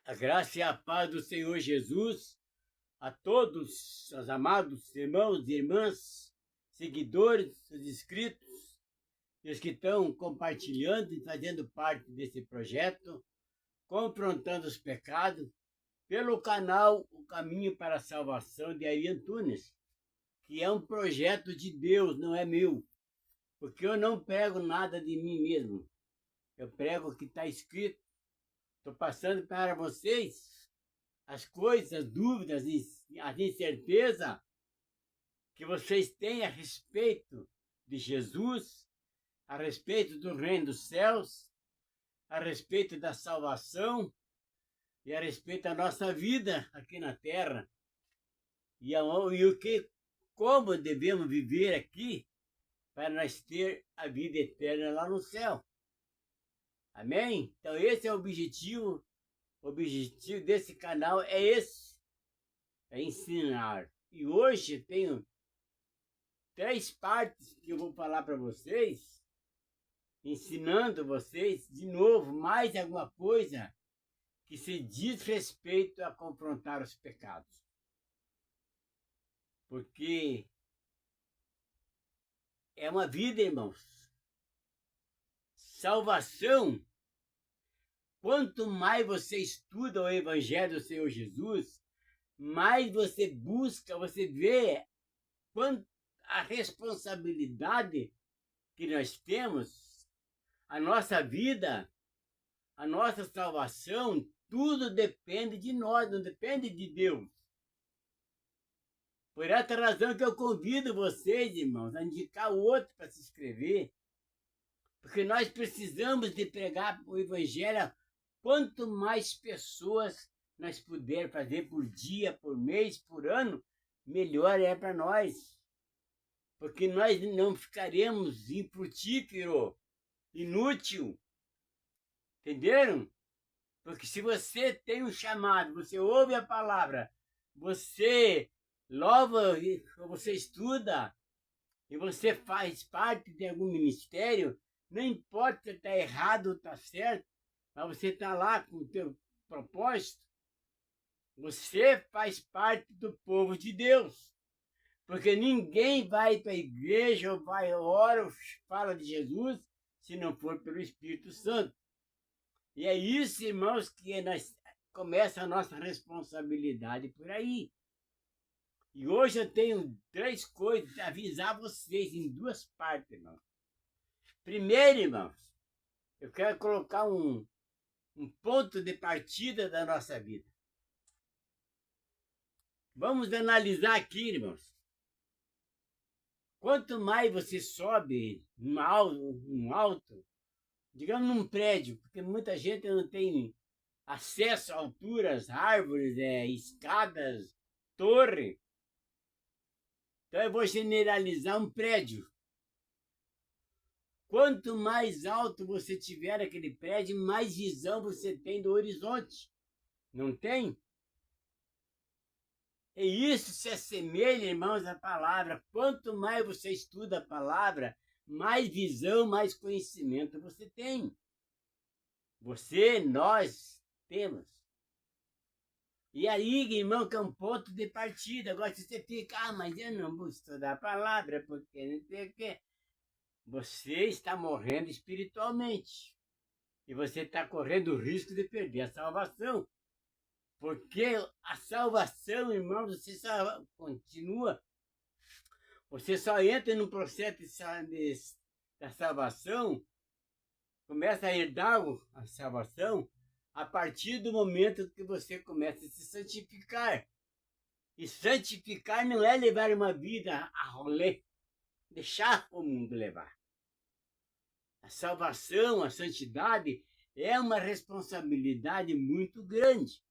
A graça e a paz do Senhor Jesus a todos os amados irmãos e irmãs, seguidores, os inscritos e os que estão compartilhando e fazendo parte desse projeto, confrontando os pecados, pelo canal O Caminho para a Salvação de Ari Antunes, que é um projeto de Deus, não é meu, porque eu não prego nada de mim mesmo, eu prego o que está escrito. Estou passando para vocês as coisas, as dúvidas, as incertezas que vocês têm a respeito de Jesus, a respeito do reino dos céus, a respeito da salvação e a respeito da nossa vida aqui na terra e como devemos viver aqui para nós ter a vida eterna lá no céu. Amém? Então esse é o objetivo. O objetivo desse canal é esse, é ensinar. E hoje tenho 3 partes que eu vou falar para vocês, ensinando vocês de novo mais alguma coisa que se diz respeito a confrontar os pecados. Porque é uma vida, irmãos. Salvação. Quanto mais você estuda o Evangelho do Senhor Jesus, mais você busca, você vê quanto a responsabilidade que nós temos, a nossa vida, a nossa salvação, tudo depende de nós, não depende de Deus. Por essa razão que eu convido vocês, irmãos, a indicar o outro para se inscrever, porque nós precisamos de pregar o Evangelho. Quanto mais pessoas nós pudermos fazer por dia, por mês, por ano, melhor é para nós. Porque nós não ficaremos infrutífero, inútil. Entenderam? Porque se você tem um chamado, você ouve a palavra, você louva, você estuda, e você faz parte de algum ministério, não importa se está errado ou está certo, mas você está lá com o teu propósito, você faz parte do povo de Deus. Porque ninguém vai para a igreja, ou vai, ora, ou fala de Jesus, se não for pelo Espírito Santo. E é isso, irmãos, que começa a nossa responsabilidade por aí. E hoje eu tenho 3 coisas a avisar vocês em 2 partes, irmãos. Primeiro, irmãos, eu quero colocar um ponto de partida da nossa vida. Vamos analisar aqui, irmãos. Quanto mais você sobe num alto, digamos num prédio, porque muita gente não tem acesso a alturas, árvores, escadas, torre. Então eu vou generalizar um prédio. Quanto mais alto você tiver aquele prédio, mais visão você tem do horizonte. Não tem? E isso se assemelha, irmãos, à palavra. Quanto mais você estuda a palavra, mais visão, mais conhecimento você tem. Você, nós temos. E aí, irmão, que é um ponto de partida. Agora, se você fica, mas eu não vou estudar a palavra, porque não sei o quê. Você está morrendo espiritualmente. E você está correndo o risco de perder a salvação. Porque a salvação, irmão, você só continua. Você só entra no processo da salvação, começa a herdar a salvação, a partir do momento que você começa a se santificar. E santificar não é levar uma vida a rolê, deixar o mundo levar. A salvação, a santidade é uma responsabilidade muito grande.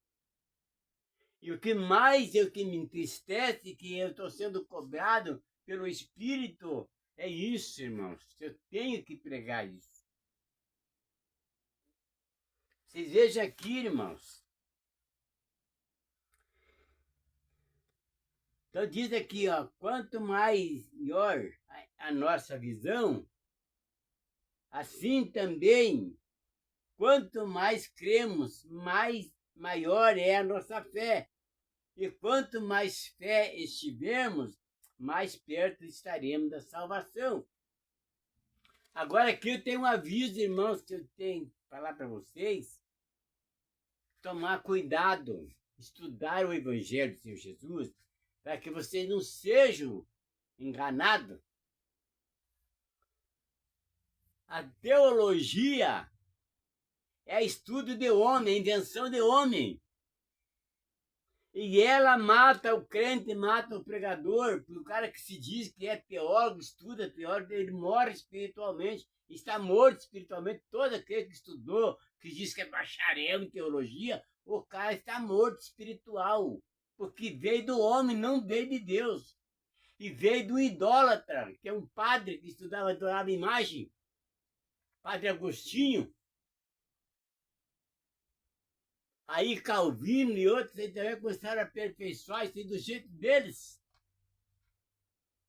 E o que me entristece, que eu estou sendo cobrado pelo Espírito, é isso, irmãos. Eu tenho que pregar isso. Vocês vejam aqui, irmãos. Então diz aqui, ó, quanto maior a nossa visão, assim também, quanto mais cremos, mais maior é a nossa fé. E quanto mais fé estivermos, mais perto estaremos da salvação. Agora aqui eu tenho um aviso, irmãos, que eu tenho que falar para vocês. Tomar cuidado, estudar o Evangelho do Senhor Jesus, para que vocês não sejam enganados. A teologia é estudo de homem, invenção de homem. E ela mata o crente, mata o pregador, o cara que se diz que é teólogo, estuda teólogo, ele morre espiritualmente, está morto espiritualmente. Todo aquele que estudou, que diz que é bacharel em teologia, o cara está morto espiritual, porque veio do homem, não veio de Deus. E veio do idólatra, que é um padre que estudava, adorava imagem, Padre Agostinho. Aí Calvino e outros aí também começaram a aperfeiçoar isso do jeito deles.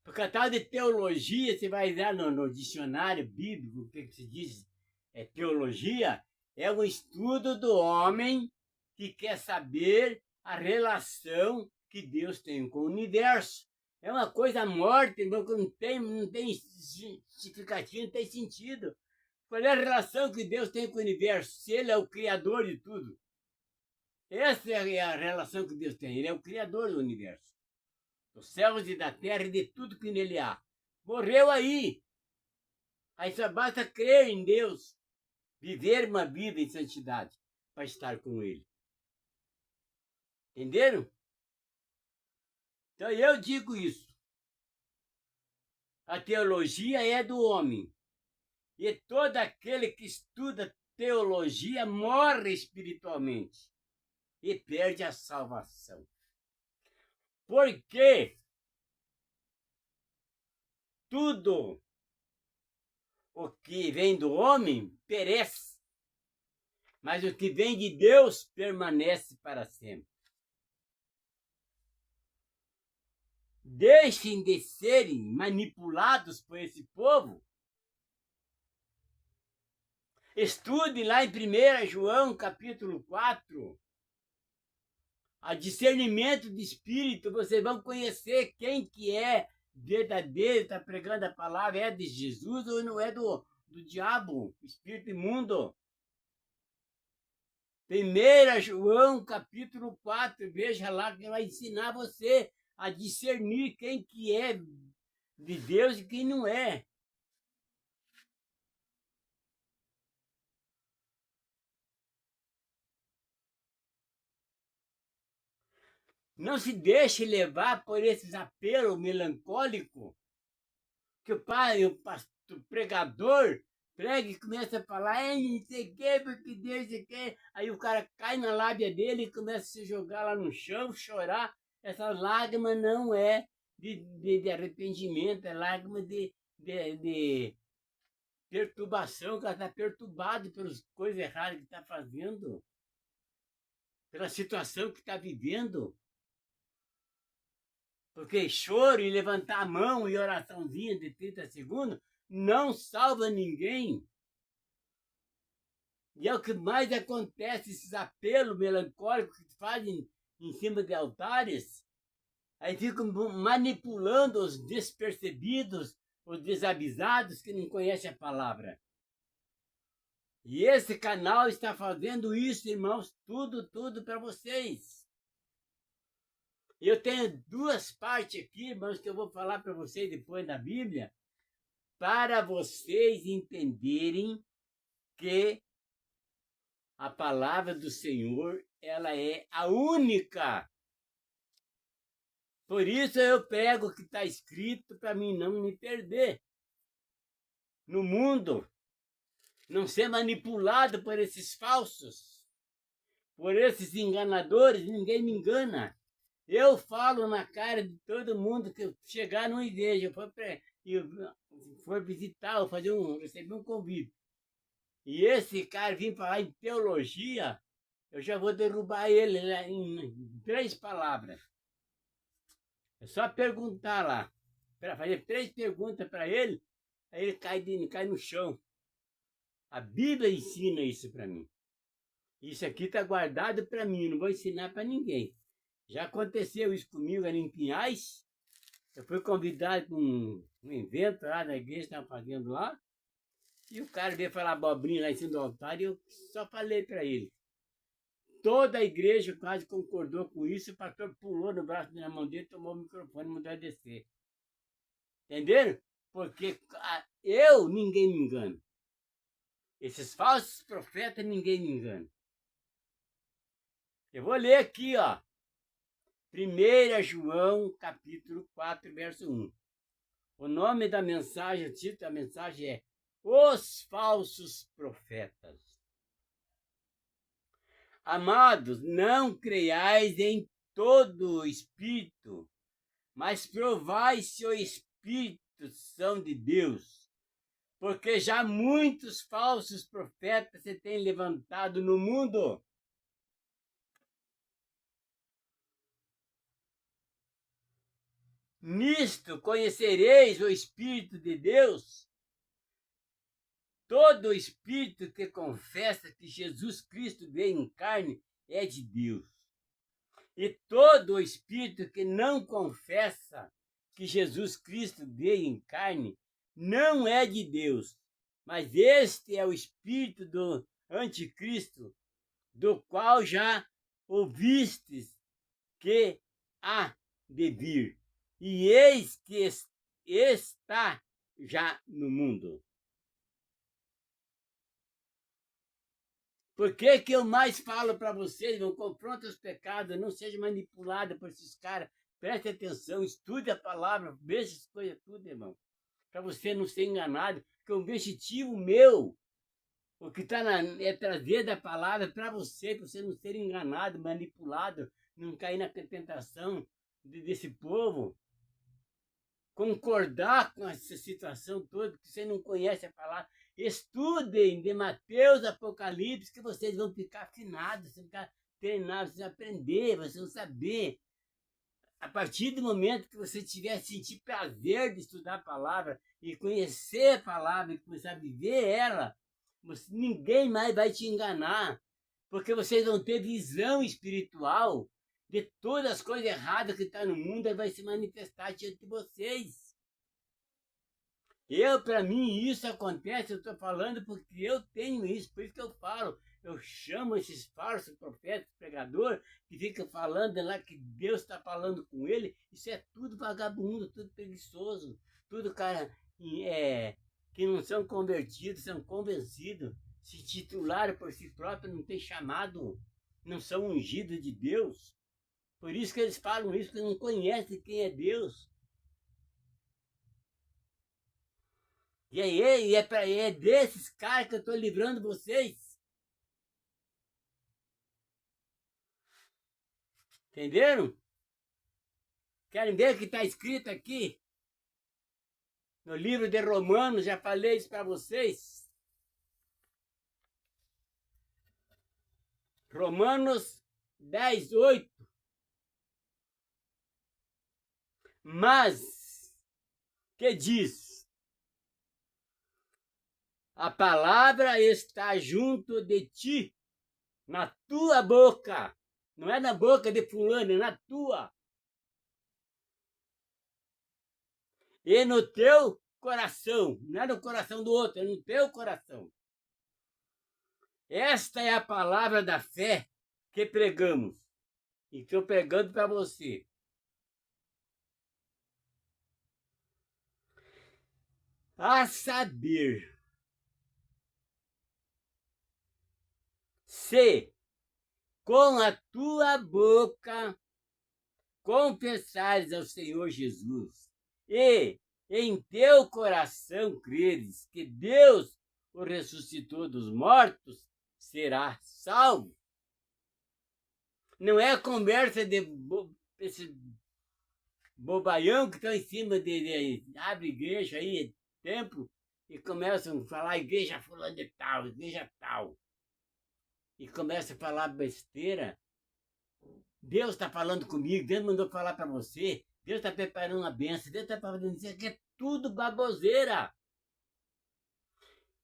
Porque a tal de teologia, você vai olhar no dicionário bíblico, o que se diz é teologia, é um estudo do homem que quer saber a relação que Deus tem com o universo. É uma coisa morta, irmão, que não tem justificativa, não tem sentido. Qual é a relação que Deus tem com o universo? Se Ele é o Criador de tudo. Essa é a relação que Deus tem. Ele é o Criador do universo, dos céus e da terra e de tudo que nele há. Morreu aí. Aí só basta crer em Deus, viver uma vida em santidade para estar com Ele. Entenderam? Então eu digo isso. A teologia é do homem. E todo aquele que estuda teologia morre espiritualmente e perde a salvação. Porque tudo o que vem do homem perece, mas o que vem de Deus permanece para sempre. Deixem de serem manipulados por esse povo. Estude lá em 1 João, capítulo 4. A discernimento de espírito, vocês vão conhecer quem que é verdadeiro, está pregando a palavra, é de Jesus ou não é do diabo, espírito imundo. 1 João, capítulo 4, veja lá que vai ensinar você a discernir quem que é de Deus e quem não é. Não se deixe levar por esses apelos melancólicos que o pai, o pastor, o pregador prega e começa a falar, não sei o que, porque Deus sei o que. Aí o cara cai na lábia dele e começa a se jogar lá no chão, chorar. Essa lágrima não é de arrependimento, é lágrima de perturbação, que ela está perturbado pelas coisas erradas que está fazendo, pela situação que está vivendo. Porque choro e levantar a mão e oraçãozinha de 30 segundos não salva ninguém. E é o que mais acontece, esses apelos melancólicos que fazem em cima de altares. Aí ficam manipulando os despercebidos, os desavisados que não conhecem a palavra. E esse canal está fazendo isso, irmãos, tudo para vocês. Eu tenho duas partes aqui, irmãos, que eu vou falar para vocês depois da Bíblia, para vocês entenderem que a palavra do Senhor, ela é a única. Por isso eu prego o que está escrito para mim não me perder no mundo, não ser manipulado por esses falsos, por esses enganadores. Ninguém me engana. Eu falo na cara de todo mundo que eu chegar numa igreja, for visitar, ou receber um convite. E esse cara vir falar em teologia, eu já vou derrubar ele em 3 palavras. É só perguntar lá, para fazer 3 perguntas para ele, aí ele cai no chão. A Bíblia ensina isso para mim. Isso aqui está guardado para mim, não vou ensinar para ninguém. Já aconteceu isso comigo ali em Pinhais. Eu fui convidado para um evento lá na igreja que estava fazendo lá. E o cara veio falar abobrinha lá em cima do altar e eu só falei para ele. Toda a igreja quase concordou com isso. O pastor pulou no braço da mão dele, tomou o microfone e mandou a descer. Entenderam? Porque ninguém me engana. Esses falsos profetas, ninguém me engana. Eu vou ler aqui, ó. 1 João, capítulo 4, verso 1. O nome da mensagem, o título da mensagem é Os Falsos Profetas. Amados, não creiais em todo o Espírito, mas provai se o Espírito são de Deus, porque já muitos falsos profetas se têm levantado no mundo. Nisto conhecereis o Espírito de Deus. Todo espírito que confessa que Jesus Cristo veio em carne é de Deus. E todo espírito que não confessa que Jesus Cristo veio em carne não é de Deus. Mas este é o espírito do anticristo, do qual já ouvistes que há de vir. E eis que está já no mundo. Por que eu mais falo para vocês, não confronte os pecados, não seja manipulado por esses caras. Preste atenção, estude a palavra, veja essas coisas tudo, irmão. Para você não ser enganado, porque o objetivo meu, o que está é trazer da palavra para você não ser enganado, manipulado, não cair na tentação desse povo. Concordar com essa situação toda, que você não conhece a palavra. Estudem de Mateus, Apocalipse, que vocês vão ficar afinados, vocês vão ficar treinados, vocês vão aprender, vocês vão saber. A partir do momento que você tiver sentir prazer de estudar a palavra e conhecer a palavra e começar a viver ela, ninguém mais vai te enganar, porque vocês vão ter visão espiritual de todas as coisas erradas que estão no mundo e vai se manifestar diante de vocês. Para mim, isso acontece, eu estou falando porque eu tenho isso, por isso que eu falo. Eu chamo esses falsos profetas, pregadores, que ficam falando lá que Deus está falando com ele. Isso é tudo vagabundo, tudo preguiçoso, tudo cara que não são convertidos, são convencidos, se titularam por si próprios, não tem chamado, não são ungidos de Deus. Por isso que eles falam isso, porque não conhecem quem é Deus. E aí, é desses caras que eu estou livrando vocês. Entenderam? Querem ver o que está escrito aqui? No livro de Romanos, já falei isso para vocês. Romanos 10, 8. Mas, que diz? A palavra está junto de ti, na tua boca. Não é na boca de fulano, é na tua. E no teu coração. Não é no coração do outro, é no teu coração. Esta é a palavra da fé que pregamos. E estou pregando para você. A saber, se com a tua boca confessares ao Senhor Jesus e em teu coração creres que Deus o ressuscitou dos mortos, será salvo. Não é a conversa de esse bobaião que estão em cima de abre igreja aí, templo, e começam a falar igreja fulano de tal, igreja tal. E começa a falar besteira. Deus está falando comigo, Deus mandou falar para você, Deus está preparando uma bênção, Deus está fazendo isso aqui, é tudo baboseira.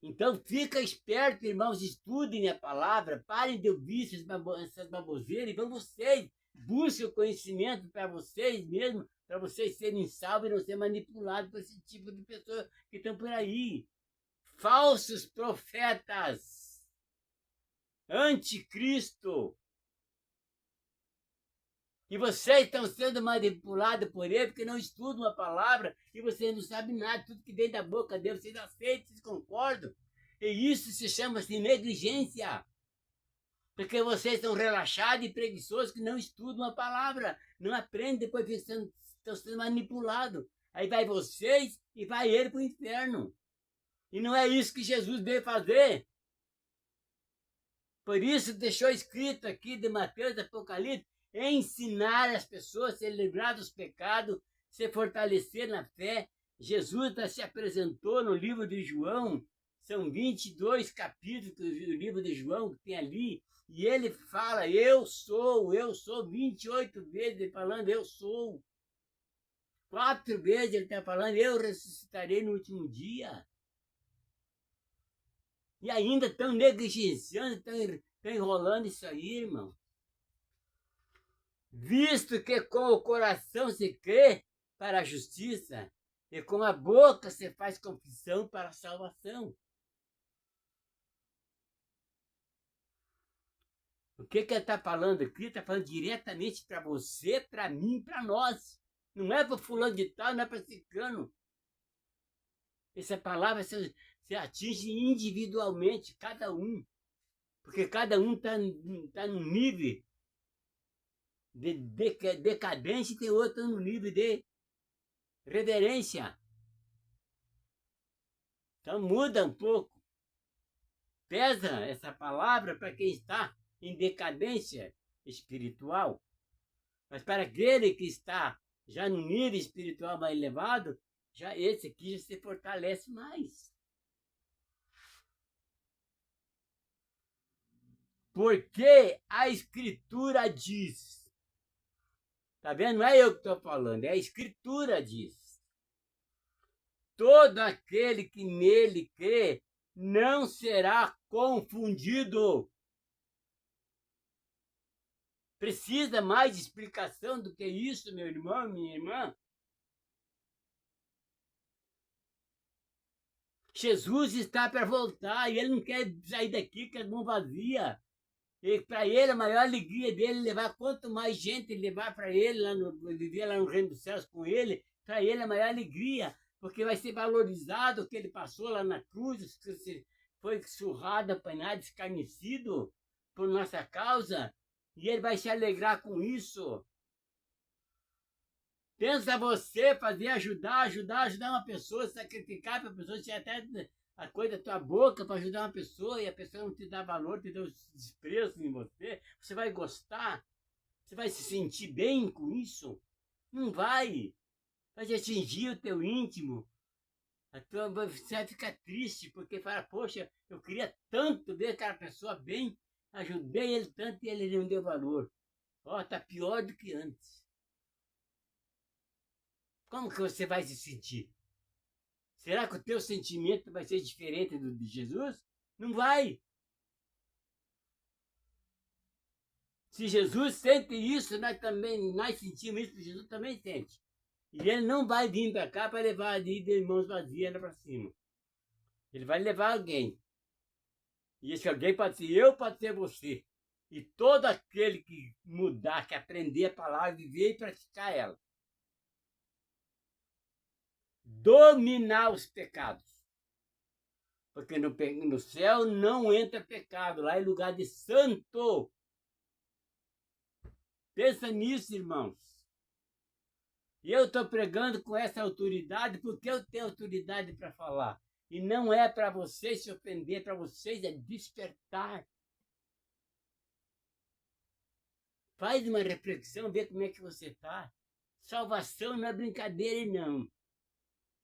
Então fica esperto, irmãos, estudem a palavra, parem de ouvir essas baboseiras e vão vocês, busquem o conhecimento para vocês mesmos, para vocês serem salvos e não serem manipulados por esse tipo de pessoas que estão por aí. Falsos profetas, anticristo. E vocês estão sendo manipulados por ele porque não estudam a palavra e vocês não sabem nada, tudo que vem da boca dele, vocês aceitam, vocês concordam. E isso se chama-se negligência. Porque vocês são relaxados e preguiçosos que não estudam a palavra, não aprendem, depois estão sendo manipulados. Aí vai vocês e vai ele para o inferno. E não é isso que Jesus veio fazer. Por isso deixou escrito aqui de Mateus, Apocalipse, ensinar as pessoas a se livrar dos pecados, se fortalecer na fé. Jesus se apresentou no livro de João, são 22 capítulos do livro de João que tem ali, e ele fala, eu sou, 28 vezes ele falando, eu sou. 4 vezes ele está falando, eu ressuscitarei no último dia. E ainda estão negligenciando, estão enrolando isso aí, irmão. Visto que com o coração se crê para a justiça, e com a boca se faz confissão para a salvação. O que ele está falando aqui? Ele está falando diretamente para você, para mim, para nós. Não é para fulano de tal, não é para ciclano. Essa palavra se atinge individualmente, cada um. Porque cada um está num nível de decadência e tem outro no nível de reverência. Então muda um pouco. Pesa essa palavra para quem está em decadência espiritual. Mas para aquele que está já no nível espiritual mais elevado, já esse aqui já se fortalece mais. Porque a Escritura diz. Tá vendo? Não é eu que estou falando, é a Escritura diz. Todo aquele que nele crê não será confundido. Precisa mais de explicação do que isso, meu irmão, minha irmã? Jesus está para voltar e ele não quer sair daqui com as mãos vazias. Para ele, a maior alegria dele é levar quanto mais gente ele levar para ele, viver lá no reino dos céus com ele, para ele é a maior alegria, porque vai ser valorizado o que ele passou lá na cruz, foi surrado, apanhado, escarnecido por nossa causa, e ele vai se alegrar com isso. Pensa você fazer, ajudar uma pessoa, sacrificar para a pessoa, se até a coisa da tua boca para ajudar uma pessoa e a pessoa não te dá valor, te dá desprezo em você, você vai gostar? Você vai se sentir bem com isso? Não vai. Vai te atingir o teu íntimo. Você vai ficar triste porque fala, poxa, eu queria tanto ver aquela pessoa bem, ajudei ele tanto e ele não deu valor. Ó, tá pior do que antes. Como que você vai se sentir? Será que o teu sentimento vai ser diferente do de Jesus? Não vai. Se Jesus sente isso, nós sentimos isso, Jesus também sente. E ele não vai vir para cá para levar de mãos vazias para cima. Ele vai levar alguém. E esse alguém pode ser eu, pode ser você. E todo aquele que mudar, que aprender a palavra, viver e praticar ela. Dominar os pecados. Porque no céu não entra pecado, lá é lugar de santo. Pensa nisso, irmãos. E eu estou pregando com essa autoridade porque eu tenho autoridade para falar. E não é para vocês se ofender, para vocês é despertar. Faz uma reflexão, vê como é que você está. Salvação não é brincadeira, não.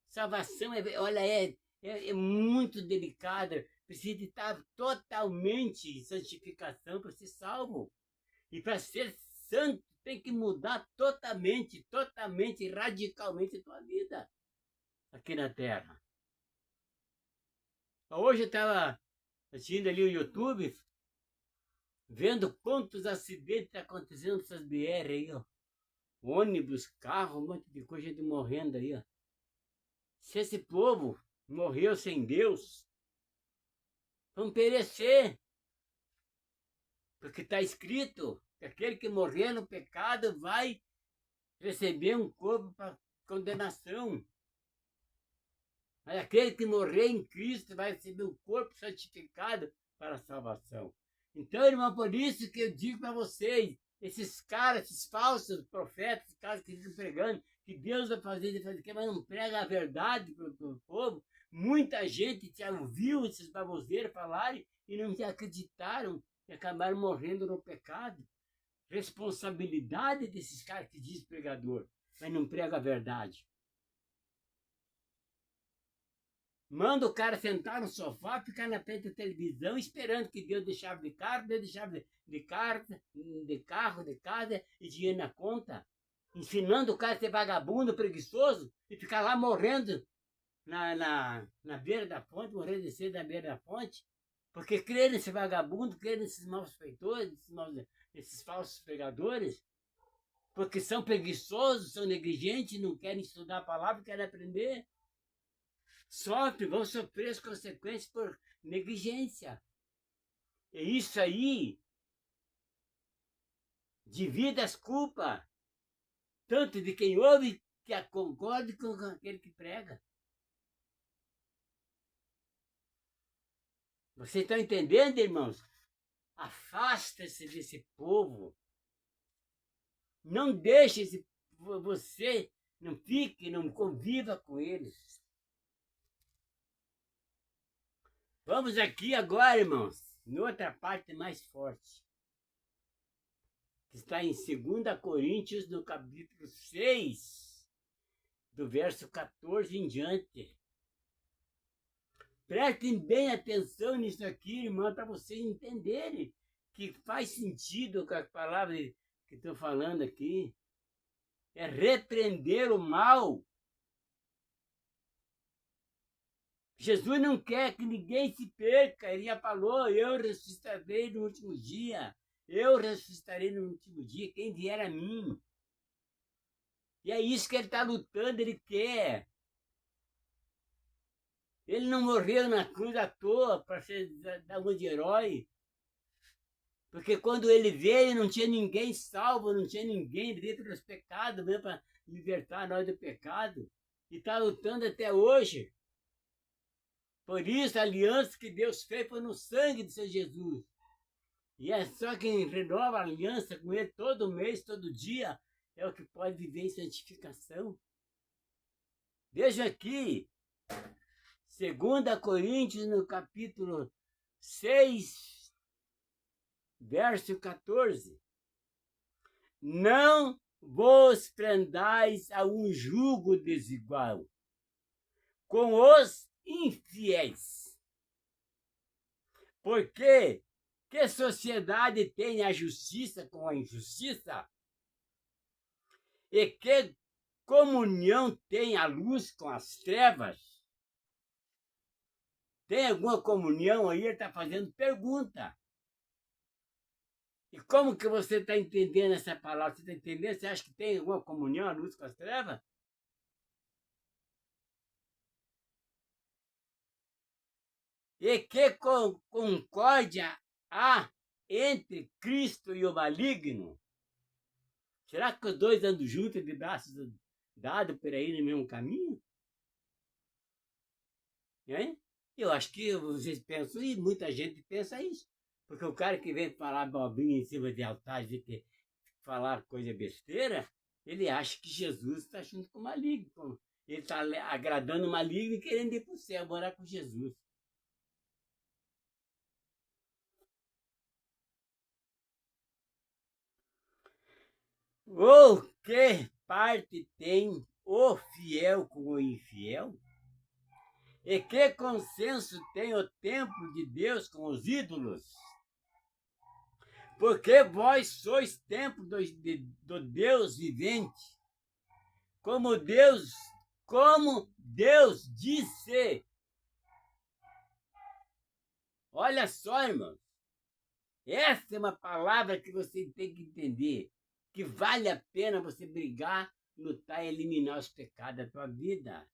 Salvação é muito delicada. Precisa estar totalmente em santificação para ser salvo. E para ser santo, tem que mudar totalmente, radicalmente a tua vida aqui na Terra. Hoje eu estava assistindo ali o YouTube, vendo quantos acidentes estão acontecendo nessas BR aí, ó. Ônibus, carro, um monte de coisa, gente morrendo aí, ó. Se esse povo morreu sem Deus, vão perecer. Porque está escrito que aquele que morrer no pecado vai receber um corpo para condenação. Mas aquele que morrer em Cristo vai receber um corpo santificado para a salvação. Então, irmão, por isso que eu digo para vocês, esses caras, esses falsos profetas, esses caras que ficam pregando que Deus vai fazer, mas não prega a verdade para o povo. Muita gente já ouviu esses baboseiros falarem e não acreditaram e acabaram morrendo no pecado. Responsabilidade desses caras que diz pregador, mas não prega a verdade. Manda o cara sentar no sofá, ficar na frente da televisão, esperando que Deus dê chave de carro, Deus dê chave de carro, de casa e dinheiro na conta. Ensinando o cara a ser vagabundo, preguiçoso e ficar lá morrendo na beira da fonte, morrendo de sede na beira da fonte. Porque crê nesse vagabundo, crê nesses maus feitores, esses falsos pregadores, porque são preguiçosos, são negligentes, não querem estudar a palavra, querem aprender. Vão sofrer as consequências por negligência. E isso aí divide as culpas, tanto de quem ouve que a concorde com aquele que prega. Vocês estão entendendo, irmãos? Afasta-se desse povo. Não deixe você, não fique, não conviva com eles. Vamos aqui agora, irmãos, noutra parte mais forte, que está em 2 Coríntios, no capítulo 6, do verso 14 em diante. Prestem bem atenção nisso aqui, irmão, para vocês entenderem que faz sentido com a palavra que estou falando aqui. É repreender o mal. Jesus não quer que ninguém se perca. Ele já falou, eu ressuscitarei no último dia. Eu ressuscitarei no último dia, quem vier a mim. E é isso que ele está lutando, ele quer. Ele não morreu na cruz à toa para ser da mão de herói. Porque quando ele veio, não tinha ninguém salvo, não tinha ninguém livre dos pecados, mesmo para libertar nós do pecado. E está lutando até hoje. Por isso, a aliança que Deus fez foi no sangue de seu Jesus. E é só quem renova a aliança com ele todo mês, todo dia, é o que pode viver em santificação. Veja aqui, 2 Coríntios, no capítulo 6, verso 14. Não vos prendais a um jugo desigual com os infiéis. Porque que sociedade tem a justiça com a injustiça? E que comunhão tem a luz com as trevas? Tem alguma comunhão aí? Ele está fazendo pergunta. E como que você está entendendo essa palavra? Você está entendendo? Você acha que tem alguma comunhão a luz com as trevas? E que concórdia há entre Cristo e o maligno? Será que os dois andam juntos, de braços dados por aí no mesmo caminho? Hein? Eu acho que vocês pensam, e muita gente pensa isso. Porque o cara que vem falar bobinha em cima de altar, de falar coisa besteira, ele acha que Jesus está junto com o maligno. Ele está agradando o maligno e querendo ir para o céu, morar com Jesus. Ou que parte tem o fiel com o infiel? E que consenso tem o templo de Deus com os ídolos? Porque vós sois templo do Deus vivente. Como Deus disse. Olha só, irmão. Essa é uma palavra que você tem que entender, que vale a pena você brigar, lutar e eliminar os pecados da tua vida.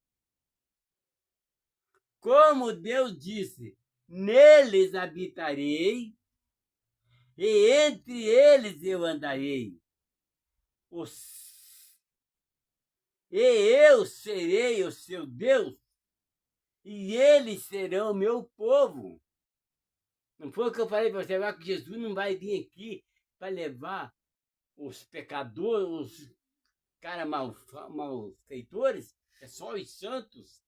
Como Deus disse, neles habitarei e entre eles eu andarei. E eu serei o seu Deus e eles serão o meu povo. Não foi o que eu falei para você agora, que Jesus não vai vir aqui para levar os pecadores, os caras malfeitores, é só os santos.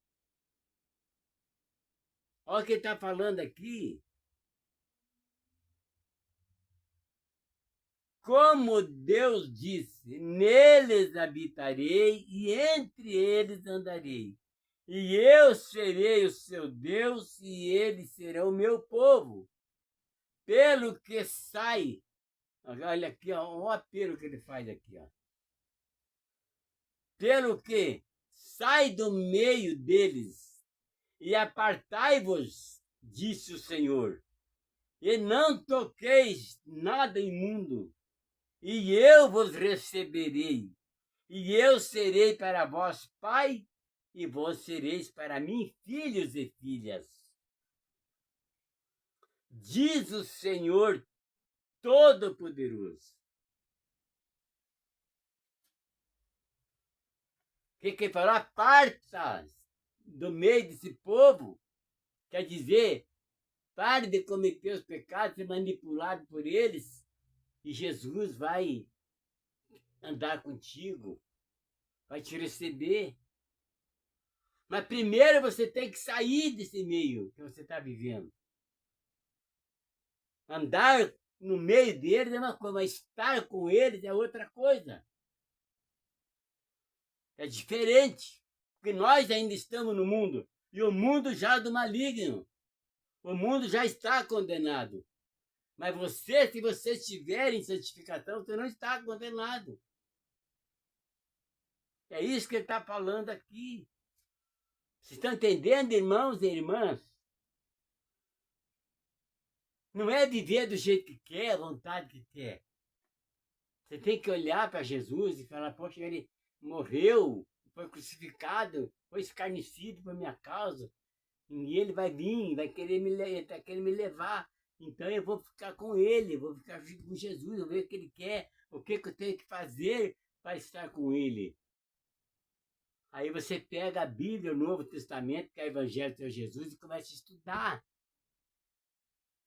Olha o que ele está falando aqui. Como Deus disse, neles habitarei e entre eles andarei. E eu serei o seu Deus e eles serão o meu povo. Pelo que sai, olha aqui, ó, o apelo que ele faz aqui, ó. Pelo que sai do meio deles e apartai-vos, disse o Senhor, e não toqueis nada imundo, e eu vos receberei, e eu serei para vós pai, e vós sereis para mim filhos e filhas. Diz o Senhor Todo-Poderoso. O que ele falou? Aparta do meio desse povo, quer dizer, pare de cometer os pecados, ser manipulado por eles, e Jesus vai andar contigo, vai te receber. Mas primeiro você tem que sair desse meio que você está vivendo. Andar no meio deles é uma coisa, mas estar com eles é outra coisa. É diferente, porque nós ainda estamos no mundo, e o mundo já é do maligno. O mundo já está condenado. Mas você, se você estiver em santificação, você não está condenado. É isso que ele está falando aqui. Vocês estão entendendo, irmãos e irmãs? Não é viver do jeito que quer, a vontade que quer. Você tem que olhar para Jesus e falar, poxa, ele morreu, foi crucificado, foi escarnecido por minha causa, e ele vai vir, vai querer ele tá querendo me levar. Então eu vou ficar com ele, vou ficar com Jesus, eu ver o que ele quer, o que eu tenho que fazer para estar com ele. Aí você pega a Bíblia, o Novo Testamento, que é o Evangelho de Jesus, e começa a estudar.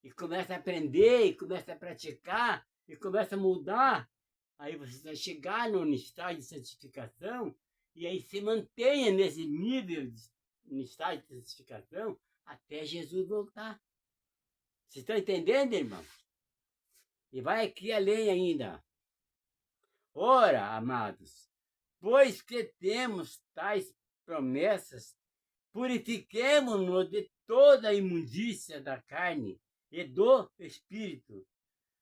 E começa a aprender, e começa a praticar, e começa a mudar. Aí você vai chegar no estágio de santificação, e aí se mantenha nesse nível, no estágio de santificação, até Jesus voltar. Vocês estão entendendo, irmão? E vai aqui além ainda. Ora, amados, pois que temos tais promessas, purifiquemo-nos de toda a imundícia da carne e do espírito,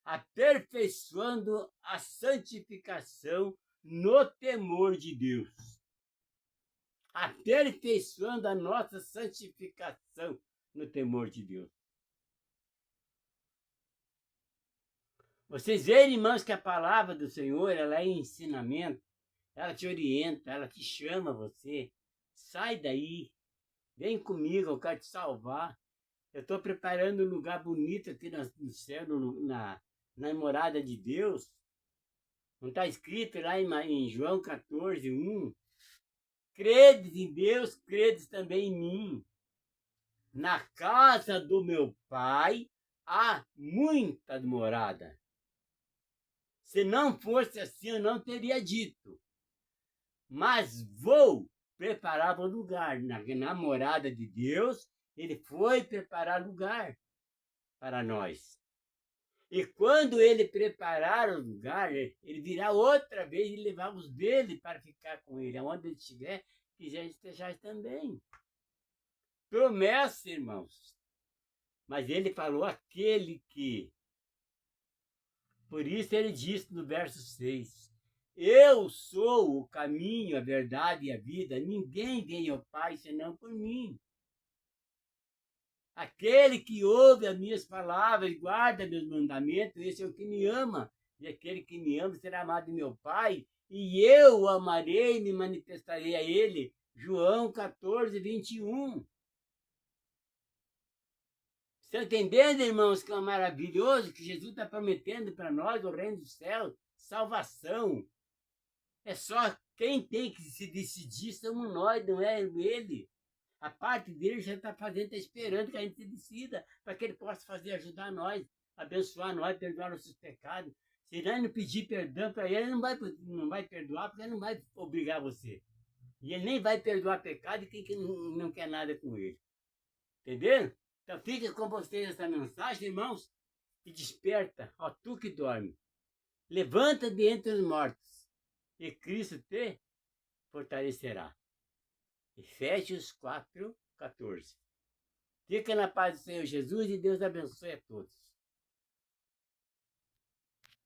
aperfeiçoando a santificação no temor de Deus. Aperfeiçoando a nossa santificação no temor de Deus. Vocês veem, irmãos, que a palavra do Senhor, ela é ensinamento, ela te orienta, ela te chama você. Sai daí, vem comigo, eu quero te salvar. Eu estou preparando um lugar bonito aqui no céu, na morada de Deus. Não está escrito lá em João 14, 1? Credes em Deus, credes também em mim. Na casa do meu pai há muita morada. Se não fosse assim, eu não teria dito. Mas vou preparar o lugar. Na morada de Deus, ele foi preparar lugar para nós. E quando ele preparar o lugar, ele virá outra vez e levar os dele para ficar com ele. Aonde ele estiver, que já estejais também. Promessa, irmãos. Mas ele falou aquele que. Por isso ele disse no verso 6, eu sou o caminho, a verdade e a vida. Ninguém vem ao Pai senão por mim. Aquele que ouve as minhas palavras e guarda meus mandamentos, esse é o que me ama. E aquele que me ama será amado de meu Pai, e eu o amarei e me manifestarei a ele. João 14, 21. Estão entendendo, irmãos, que é maravilhoso que Jesus está prometendo para nós o reino do céu, salvação. É só quem tem que se decidir somos nós, não é ele. A parte dele já está fazendo, está esperando que a gente se decida, para que ele possa fazer, ajudar nós, abençoar nós, perdoar nossos pecados. Se nós não pedir perdão para ele, ele não vai perdoar, porque ele não vai obrigar você. E ele nem vai perdoar pecado de quem que não quer nada com ele. Entendeu? Então fica com vocês essa mensagem, irmãos, e desperta, ó tu que dorme. Levanta de entre os mortos, e Cristo te fortalecerá. Efésios 4, 14. Fica na paz do Senhor Jesus e Deus abençoe a todos.